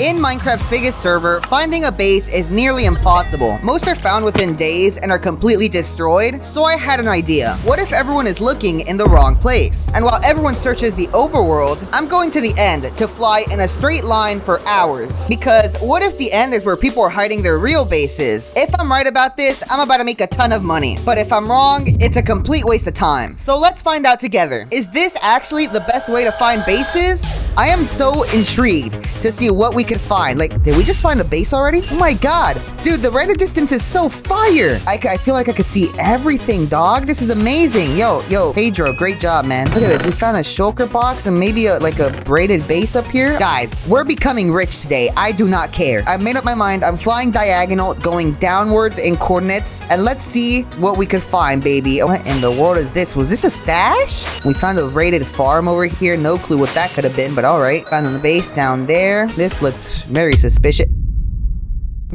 In Minecraft's biggest server, finding a base is nearly impossible. Most are found within days and are completely destroyed, so I had an idea. What if everyone is looking in the wrong place? And while everyone searches the overworld, I'm going to the end to fly in a straight line for hours. Because what if the end is where people are hiding their real bases? If I'm right about this, I'm about to make a ton of money. But if I'm wrong, it's a complete waste of time. So let's find out together. Is this actually the best way to find bases? I am so intrigued to see what we could find. Like, did we just find a base already? Oh my god. Dude, the render distance is so fire. I feel like I could see everything, dog. This is amazing. Yo, Pedro, great job, man. Look at this. We found a shulker box and maybe like a braided base up here. Guys, we're becoming rich today. I do not care. I've made up my mind. I'm flying diagonal, going downwards in coordinates, and let's see what we could find, baby. What in the world is this? Was this a stash? We found a raided farm over here. No clue what that could have been, but all right. Found the base down there. This looks very suspicious.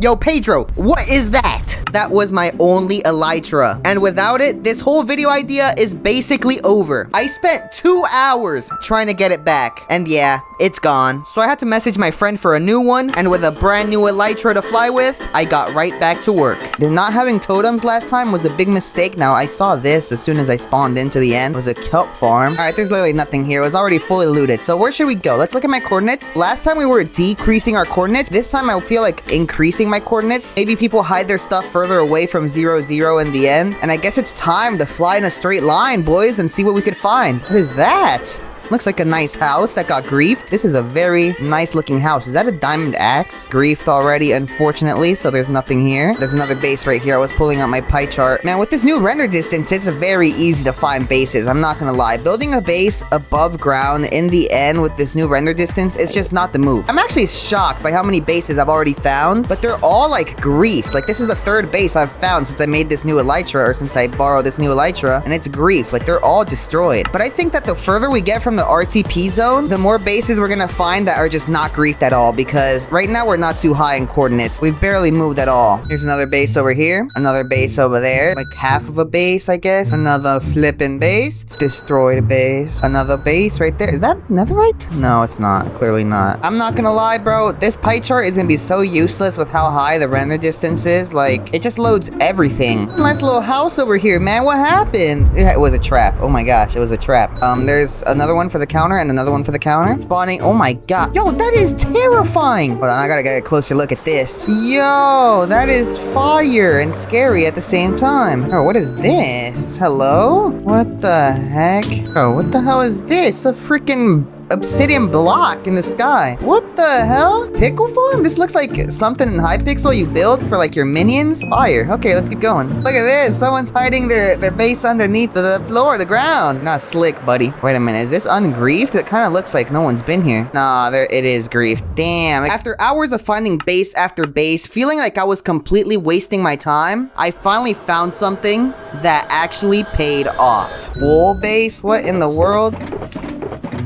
Yo, Pedro, what is that? That was my only elytra. And without it, this whole video idea is basically over. I spent 2 hours trying to get it back. And yeah, it's gone. So I had to message my friend for a new one. And with a brand new elytra to fly with, I got right back to work. The not having totems last time was a big mistake. Now, I saw this as soon as I spawned into the end. It was a kelp farm. All right, there's literally nothing here. It was already fully looted. So where should we go? Let's look at my coordinates. Last time we were decreasing our coordinates. This time I feel like increasing my coordinates. Maybe people hide their stuff further away from 0, 0 in the end. And I guess it's time to fly in a straight line, boys, and see what we could find. What is that? Looks like a nice house that got griefed. This is a very nice looking house. Is that a diamond axe? Griefed already, unfortunately, so there's nothing here. There's another base right here. I was pulling out my pie chart. Man, with this new render distance, it's very easy to find bases. I'm not gonna lie. Building a base above ground in the end with this new render distance is just not the move. I'm actually shocked by how many bases I've already found, but they're all like griefed. Like, this is the 3rd base I've found since I made this new elytra, or since I borrowed this new elytra, and it's grief. Like, they're all destroyed. But I think that the further we get from the RTP zone, the more bases we're gonna find that are just not griefed at all, because right now we're not too high in coordinates. We've barely moved at all. Here's another base over here, another base over there, like half of a base, I guess. Another flipping base, destroyed base, another base right there. Is that netherite? No, it's not. Clearly not. I'm not gonna lie, bro. This pie chart is gonna be so useless with how high the render distance is. Like, it just loads everything. Nice little house over here, man. What happened? It was a trap. Oh my gosh, it was a trap. There's another one for the counter and another one for the counter. Spawning. Oh my god. Yo, that is terrifying. Hold on, I gotta get a closer look at this. Yo, that is fire and scary at the same time. Oh, what is this? Hello? What the heck? Oh, what the hell is this? A freaking obsidian block in the sky. What the hell? Pickle farm? This looks like something in Hypixel you build for like your minions. Fire. Okay, let's keep going. Look at this. Someone's hiding their base underneath the floor, the ground. Not slick, buddy. Wait a minute. Is this ungriefed? It kind of looks like no one's been here. Nah, there it is griefed. Damn. After hours of finding base after base, feeling like I was completely wasting my time, I finally found something that actually paid off. Wool base? What in the world?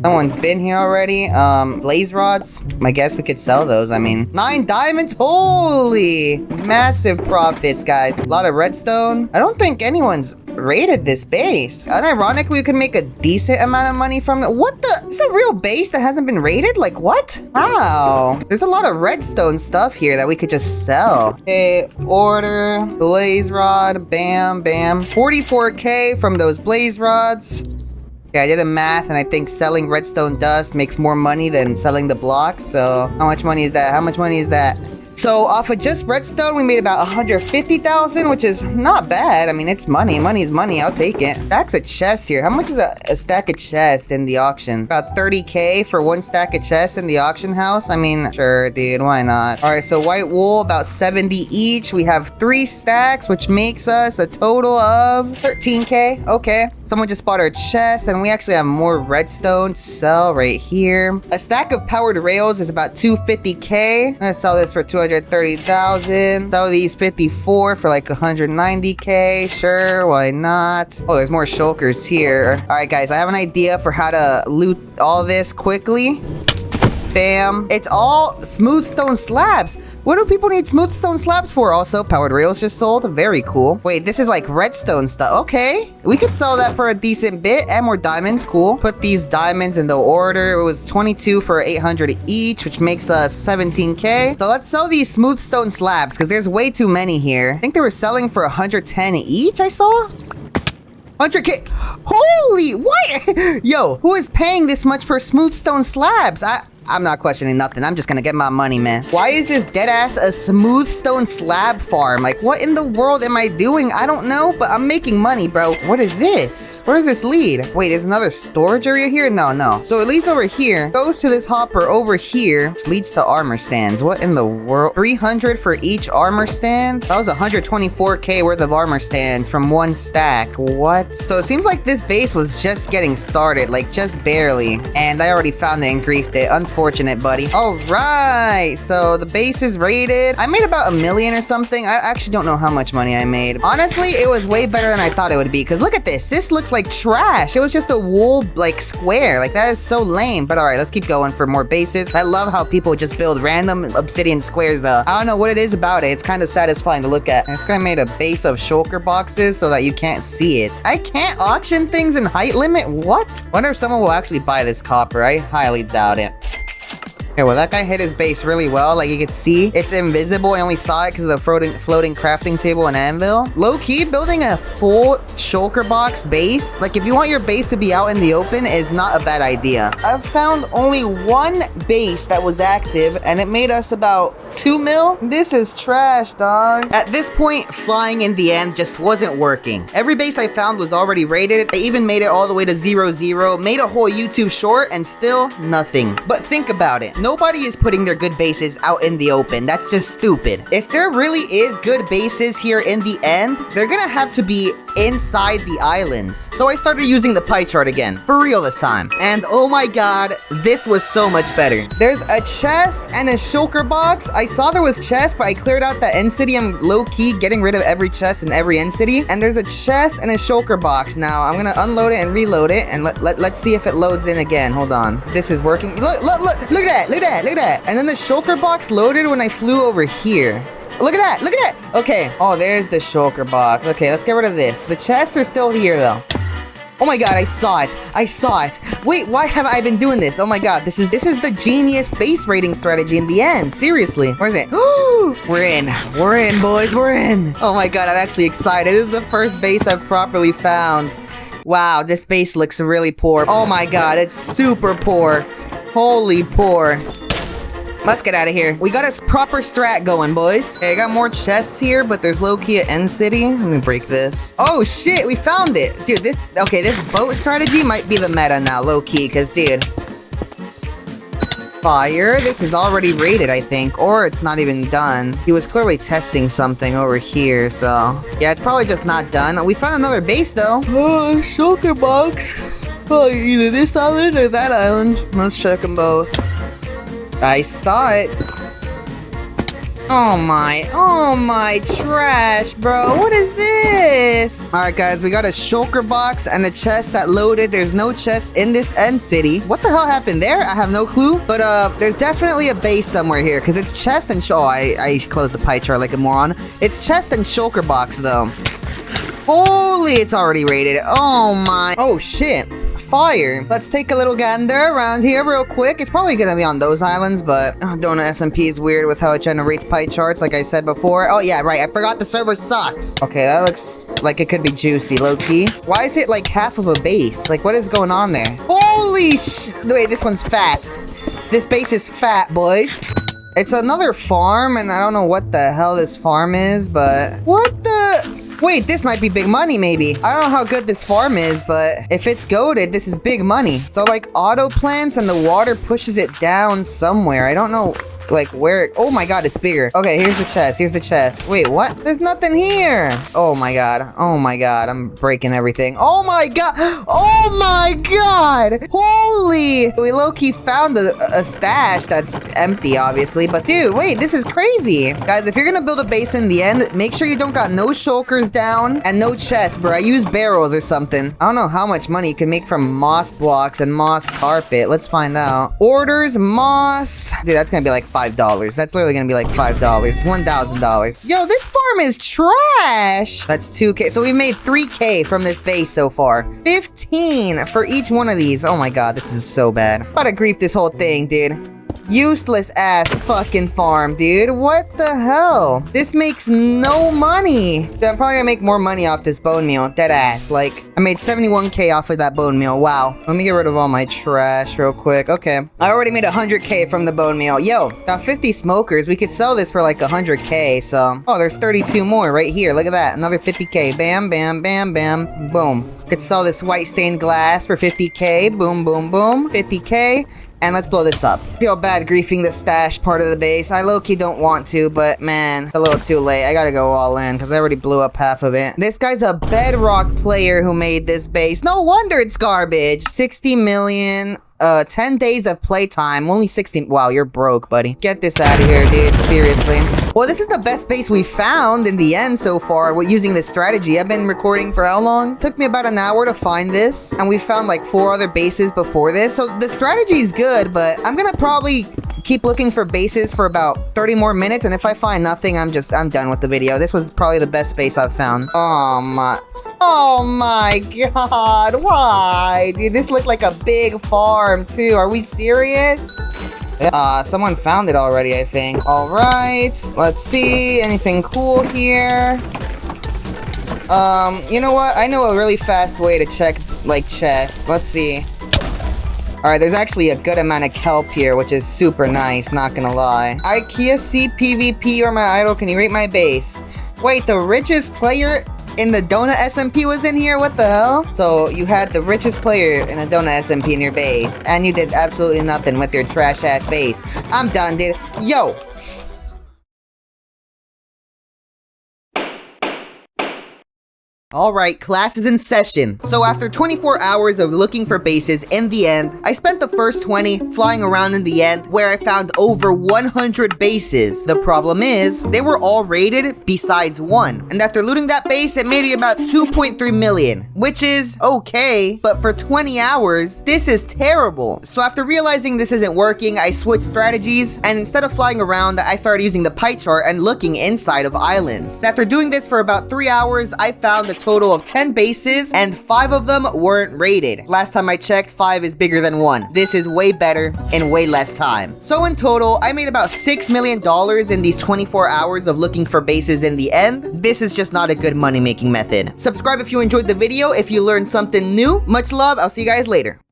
Someone's been here already. Blaze rods. I guess we could sell those. I mean, 9 diamonds. Holy! Massive profits, guys. A lot of redstone. I don't think anyone's raided this base. Unironically, we could make a decent amount of money from it. What the? Is this a real base that hasn't been raided? Like, what? Wow. There's a lot of redstone stuff here that we could just sell. Okay, order. Blaze rod. Bam, bam. 44K from those blaze rods. Okay, I did the math, and I think selling redstone dust makes more money than selling the blocks. So, how much money is that? How much money is that? So, off of just redstone, we made about 150,000, which is not bad. I mean, it's money. Money is money. I'll take it. Stacks of chests here. How much is a stack of chests in the auction? About 30K for 1 stack of chests in the auction house? I mean, sure, dude. Why not? All right, so white wool, about 70 each. We have 3 stacks, which makes us a total of 13K. Okay. Someone just bought our chest, and we actually have more redstone to sell right here. A stack of powered rails is about 250K. I'm gonna sell this for 230,000. Sell these 54 for like 190K. Sure, why not? Oh, there's more shulkers here. All right, guys, I have an idea for how to loot all this quickly. bam. It's all smooth stone slabs. What do people need smooth stone slabs for? Also, powered rails just sold. Very cool. Wait, this is like redstone stuff. Okay. We could sell that for a decent bit. And more diamonds. Cool. Put these diamonds in the order. It was 22 for 800 each, which makes us 17k. So let's sell these smooth stone slabs because there's way too many here. I think they were selling for 110 each, I saw. 100k. Holy, what? Yo, who is paying this much for smooth stone slabs? I'm not questioning nothing. I'm just gonna get my money, man. Why is this dead ass a smooth stone slab farm? Like, what in the world am I doing? I don't know, but I'm making money, bro. What is this? Where does this lead? Wait, there's another storage area here? No. So it leads over here, goes to this hopper over here, which leads to armor stands. What in the world? 300 for each armor stand? That was 124k worth of armor stands from one stack. What? So it seems like this base was just getting started, like just barely. And I already found it and griefed it. Unfortunate, buddy. All right, so the base is rated. I made about 1 million or something. I actually don't know how much money I made. Honestly, it was way better than I thought it would be, because look at this. This looks like trash. It was just a wool, like, square. Like, that is so lame. But all right, let's keep going for more bases. I love how people just build random obsidian squares, though. I don't know what it is about it. It's kind of satisfying to look at. This guy made a base of shulker boxes so that you can't see it. I can't auction things in height limit? What? Wonder if someone will actually buy this copper. I highly doubt it. Okay, well, that guy hit his base really well. Like, you could see, it's invisible. I only saw it because of the floating crafting table and anvil. Low-key, building a full shulker box base, like, if you want your base to be out in the open, is not a bad idea. I've found only one base that was active, and it made us about 2 mil. This is trash, dog. At this point, flying in the end just wasn't working. Every base I found was already rated. I even made it all the way to 0-0, made a whole YouTube short, and still nothing. But think about it. Nobody is putting their good bases out in the open. That's just stupid. If there really is good bases here in the end, they're gonna have to be inside the islands. So I started using the pie chart again, for real this time. And oh my god, this was so much better. There's a chest and a shulker box. I saw there was chest, but I cleared out the end city. I'm low-key getting rid of every chest in every end city. And there's a chest and a shulker box. Now, I'm gonna unload it and reload it, and let's see if it loads in again. Hold on. This is working. Look at that. Look at that. And then the shulker box loaded when I flew over here. Look at that. Okay. Oh, there's the shulker box. Okay, let's get rid of this. The chests are still here, though. Oh my god, I saw it. Wait, why have I been doing this? Oh my god, this is the genius base rating strategy in the end. Seriously. Where is it? We're in, boys. We're in. Oh my god, I'm actually excited. This is the first base I've properly found. Wow, this base looks really poor. Oh my god, it's super poor. Holy poor. Let's get out of here. We got a proper strat going, boys. Okay, I got more chests here, but there's low-key at End City. Let me break this. Oh, shit, we found it. Dude, this boat strategy might be the meta now, low-key, because, dude. Fire. This is already rated, I think, or it's not even done. He was clearly testing something over here, so. Yeah, it's probably just not done. We found another base, though. Oh, shulker box. Oh, either this island or that island. Let's check them both. I saw it. Oh my trash, bro. What is this? All right, guys, we got a shulker box and a chest that loaded. There's no chest in this end city. What the hell happened there? I have no clue. But there's definitely a base somewhere here because it's chest and I closed the pie chart like a moron. It's chest and shulker box though. Holy, it's already rated. Oh my. Oh shit. Fire. Let's take a little gander around here real quick. It's probably gonna be on those islands, but Donut SMP is weird with how it generates pie charts, like I said before. Oh yeah, right. I forgot the server sucks. Okay, that looks like it could be juicy, low-key. Why is it like half of a base? Like, what is going on there? Holy wait, this one's fat. This base is fat, boys. It's another farm, and I don't know what the hell this farm is, but what the... Wait, this might be big money, maybe. I don't know how good this farm is, but if it's goated, this is big money. So, like, auto plants and the water pushes it down somewhere. I don't know like, where? Oh my god, it's bigger. Okay, here's the chest. Here's the chest. Wait, what? There's nothing here. Oh my god. Oh my god. I'm breaking everything. Oh my god. Oh my god. Holy. We low-key found a stash that's empty, obviously. But dude, wait, this is crazy. Guys, if you're gonna build a base in the end, make sure you don't got no shulkers down and no chests, bro. I use barrels or something. I don't know how much money you can make from moss blocks and moss carpet. Let's find out. Orders, moss. Dude, that's gonna be like $5. That's literally gonna be like $5. $1,000. Yo, this farm is trash. That's 2K. So we made 3K from this base so far. 15 for each one of these. Oh my god, this is so bad. I'm about to grief this whole thing, dude. Useless ass fucking farm, dude. What the hell? This makes no money. Dude, I'm probably gonna make more money off this bone meal. Dead ass. Like, I made 71K off of that bone meal. Wow. Let me get rid of all my trash real quick. Okay. I already made 100K from the bone meal. Yo, got 50 smokers. We could sell this for like 100K. So, oh, there's 32 more right here. Look at that. Another 50K. Bam, bam, bam, bam. Boom. Could sell this white stained glass for 50K. Boom, boom, boom. 50K. And let's blow this up. Feel bad griefing the stash part of the base. I low-key don't want to, but man, a little too late. I gotta go all in because I already blew up half of it. This guy's a bedrock player who made this base. No wonder it's garbage. 60 million. 10 days of playtime, only 16. Wow, you're broke, buddy. Get this out of here, dude. Seriously. Well, this is the best base we found in the end so far using this strategy. I've been recording for how long? It took me about an hour to find this, and we found like 4 other bases before this. So the strategy is good, but I'm gonna probably keep looking for bases for about 30 more minutes, and if I find nothing, I'm done with the video. This was probably the best base I've found. Oh my god, why? Dude, this looked like a big farm too. Are we serious? Someone found it already, I think. Alright, let's see. Anything cool here? You know what? I know a really fast way to check, like, chests. Let's see. Alright, there's actually a good amount of kelp here, which is super nice, not gonna lie. IKEA C PvP or my idol, can you rate my base? Wait, the richest player in the Donut SMP was in here? What the hell? So you had the richest player in the Donut SMP in your base, and you did absolutely nothing with your trash ass base. I'm done, dude. Yo! Alright, class is in session. So after 24 hours of looking for bases, in the end, I spent the first 20 flying around in the end, where I found over 100 bases. The problem is, they were all rated besides one. And after looting that base, it made me about 2.3 million, which is okay, but for 20 hours, this is terrible. So after realizing this isn't working, I switched strategies, and instead of flying around, I started using the pie chart and looking inside of islands. After doing this for about 3 hours, I found a total of 10 bases, and 5 of them weren't rated. Last time I checked, 5 is bigger than 1. This is way better in way less time. So in total, I made about $6 million in these 24 hours of looking for bases in the end. This is just not a good money-making method. Subscribe if you enjoyed the video, if you learned something new. Much love, I'll see you guys later.